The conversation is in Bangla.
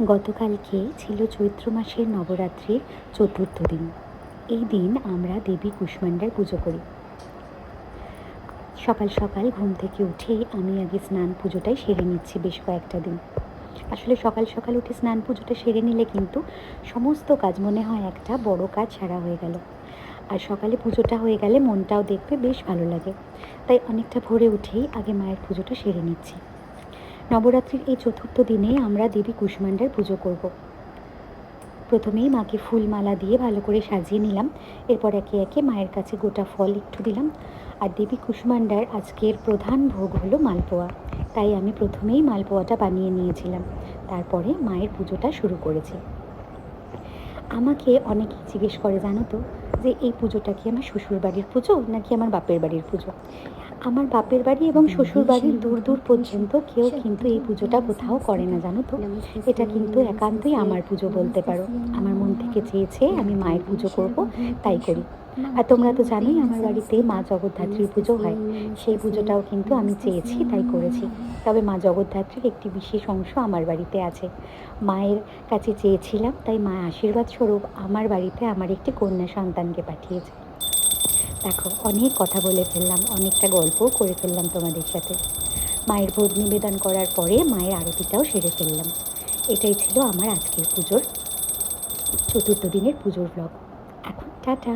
গতকালকে ছিল চৈত্র মাসের নবরাত্রির চতুর্থ দিন। এই দিন আমরা দেবী কুষ্মাণ্ডার পুজো করি। সকাল সকাল ঘুম থেকে উঠে আমি আগে স্নান পুজোটাই সেরে নিচ্ছি বেশ কয়েকটা দিন। আসলে সকাল সকাল উঠে স্নান পুজোটা সেরে নিলে কিন্তু সমস্ত কাজ মনে হয় একটা বড় কাজ সারা হয়ে গেল। আর সকালে পুজোটা হয়ে গেলে মনটাও দেখবে বেশ ভালো লাগে। তাই অনেকটা ভোরে উঠেই আগে মায়ের পুজোটা সেরে নিচ্ছি। নবরাত্রির এই চতুর্থ দিনে আমরা দেবী কুষ্মাণ্ডার পুজো করব। প্রথমেই মাকে ফুল মালা দিয়ে ভালো করে সাজিয়ে নিলাম। এরপর একে একে মায়ের কাছে গোটা ফল একটু দিলাম। আর দেবী কুষ্মাণ্ডার আজকের প্রধান ভোগ হলো মালপোয়া, তাই আমি প্রথমেই মালপোয়াটা বানিয়ে নিয়েছিলাম। তারপরে মায়ের পুজোটা শুরু করেছি। আমাকে অনেকেই জিজ্ঞেস করে, জানো তো, যে এই পুজোটা কি আমার শ্বশুর বাড়ির পুজো নাকি আমার বাপের বাড়ির পুজো। আমার বাপের বাড়ি এবং শ্বশুর বাড়ির দূর দূর পর্যন্ত কেউ কিন্তু এই পুজোটা কোথাও করে না, জানো তো। এটা কিন্তু একান্তই আমার পুজো বলতে পারো। আমার মন থেকে চেয়েছে আমি মায়ের পুজো করব, তাই করি। আর তোমরা তো জানোই আমার বাড়িতে মা জগদ্ধাত্রীর পুজো হয়। সেই পুজোটাও কিন্তু আমি চেয়েছি, তাই করেছি। তবে মা জগদ্ধাত্রীর একটি বিশেষ অংশ আমার বাড়িতে আছে। মায়ের কাছে চেয়েছিলাম, তাই মা আশীর্বাদ স্বরূপ আমার বাড়িতে আমার একটি কন্যা সন্তানকে পাঠিয়েছে। দেখো, অনেক কথা বলে ফেললাম, অনেকটা গল্পও করে ফেললাম তোমাদের সাথে। মায়ের ভোগ নিবেদন করার পরে মায়ের আরতিটাও সেরে ফেললাম। এটাই ছিল আমার আজকের পুজোর চতুর্থ দিনের পুজোর ব্লগ। এখন টাটা।